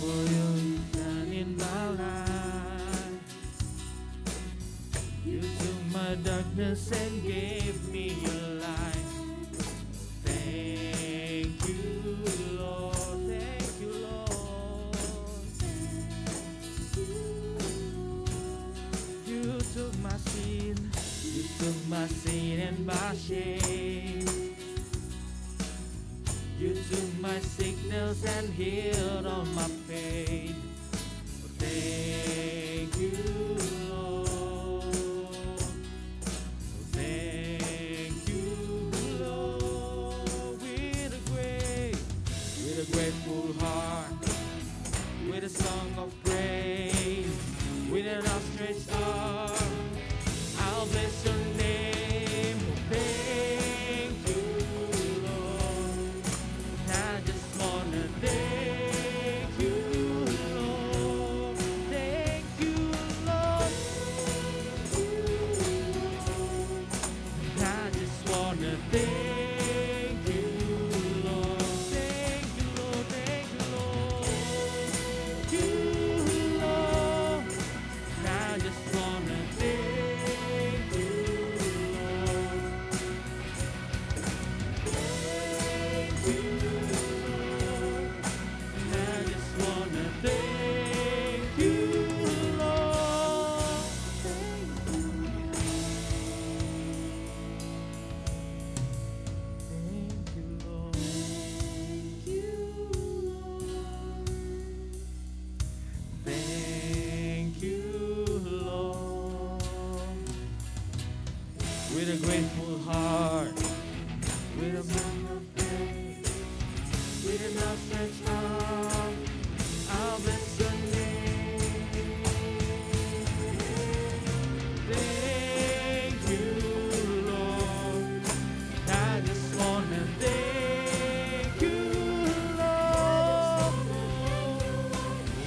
For you've done in my life, you took my darkness and gave me your light. Thank you, Lord. Thank you, Lord. You took my sin, you took my sin and my shame. You took my sickness and healed all my pain. Thank you, Lord. Thank you, Lord. With a grateful heart, with a song of praise, with an outstretched arm, I'll bless your name. Thank you, Lord. I just wanna thank you, Lord. Thank you, Lord. I just wanna thank you, Lord. Thank you, Lord. Thank you, Lord. Thank you, Lord. I just wanna thank you, Lord. Thank you, Lord. I just wanna thank you, Lord. Thank you, Lord. Thank you, Lord. With a grateful heart, with a song of praise, with an outstretched arm, I'll bless your name. Thank you, Lord. I just wanna thank you, Lord.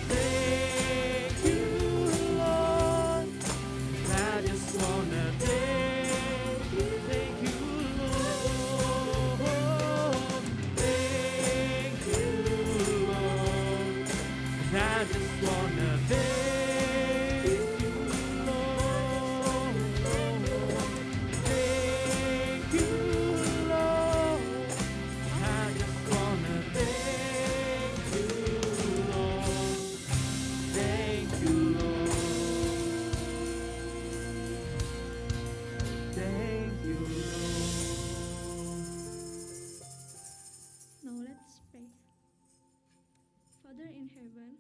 Thank you, Lord. I just wanna thank you, Lord. Thank you, Lord. I just wanna thank you, Lord. Thank you, Lord. I just wanna thank you, Lord. Thank you, Lord. Thank you, Lord. Now let's pray. Father in heaven,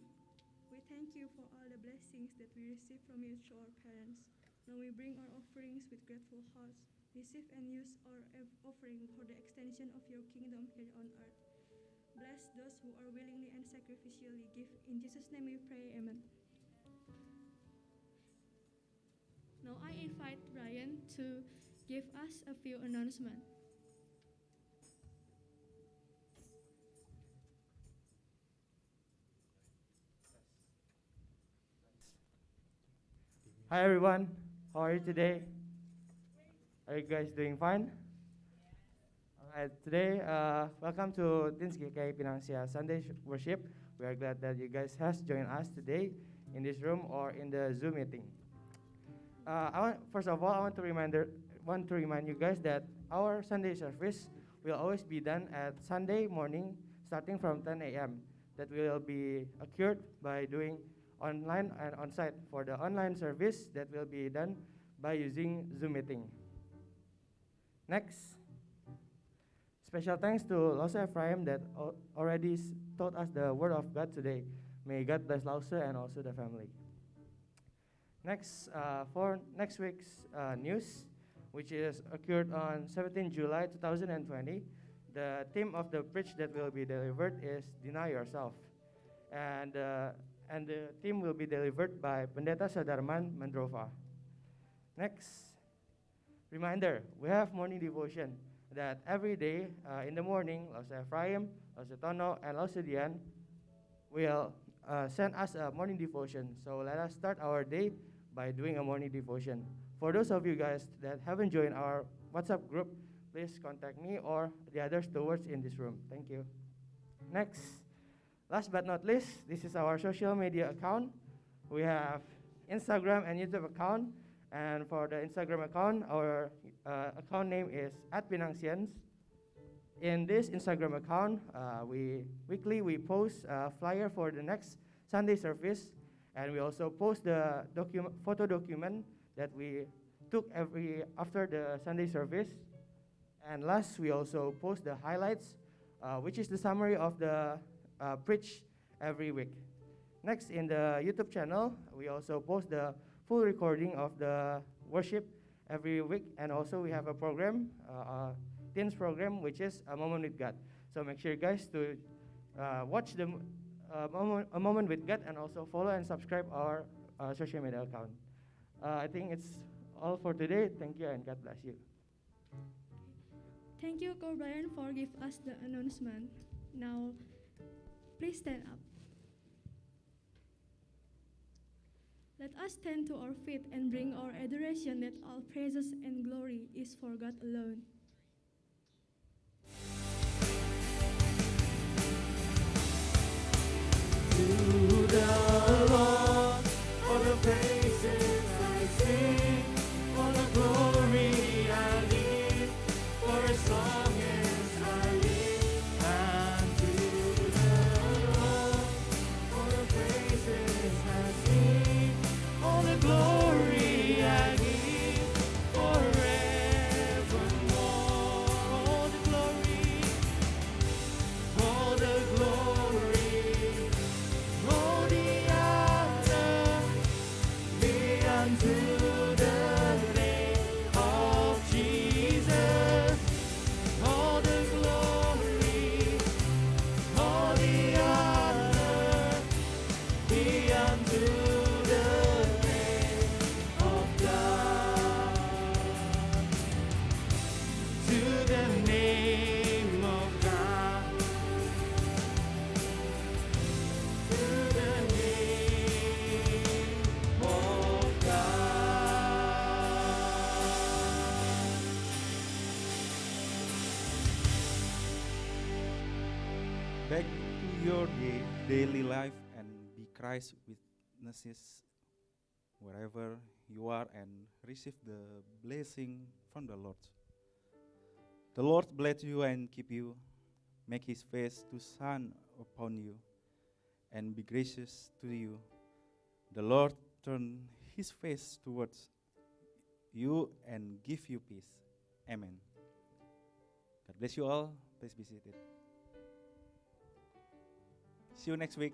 we thank you for all the blessings that we receive from you through our parents. Now we bring our offerings with grateful hearts. Receive and use our offering for the extension of your kingdom here on earth. Bless those who are willingly and sacrificially give. In Jesus' name we pray, amen. Now I invite Brian to give us a few announcements. Hi everyone, how are you today? Are you guys doing fine? Alright, today, welcome to Teens GKI Pinangsia Sunday worship. We are glad that you guys has joined us today in this room or in the Zoom meeting. First of all, I want to remind you guys that our Sunday service will always be done at Sunday morning, starting from 10 a.m. That will be occurred by doing online and on-site. For the online service, that will be done by using Zoom meeting. Next, special thanks to Lause Ephraim that already taught us the word of God today. May God bless Lause and also the family. Next, for next week's news, which is occurred on 17 July 2020, the theme of the preach that will be delivered is Deny Yourself. And the theme will be delivered by Pendeta Sadarman Mandrova. Next, reminder, we have morning devotion that every day in the morning, Lause Ephraim, Lause Tono, and Lause Dian will send us a morning devotion. So let us start our day by doing a morning devotion. For those of you guys that haven't joined our WhatsApp group, please contact me or the other stewards in this room. Thank you. Next, last but not least, this is our social media account. We have Instagram and YouTube account. And for the Instagram account, our account name is @Pinangsians. In this Instagram account, we post a flyer for the next Sunday service, and we also post the photo document that we took after the Sunday service. And last, we also post the highlights, which is the summary of the preach every week. Next, in the YouTube channel, we also post the full recording of the worship every week, and also we have a program, teens program, which is A Moment with God. So make sure guys to watch the A Moment with God, and also follow and subscribe our social media account. I think it's all for today. Thank you and God bless you. Thank you, Ko Brian, for giving us the announcement. Now, please stand up. Let us stand to our feet and bring our adoration that all praises and glory is for God alone. To the Lord, all the praises I sing, all the glory I give, for as long as I live. And to the Lord, all the praises I sing, all the glory I give, forevermore. All the glory, all the glory. All the honor be unto the name of Jesus. All the glory, all the honor be unto the name of God. To the name of God. To the name of God. Back to your daily life and be Christ witnesses wherever you are and receive the blessing from the Lord. The Lord bless you and keep you, make his face to shine upon you and be gracious to you. The Lord turn his face towards you and give you peace. Amen. God bless you all. Please be seated. See you next week.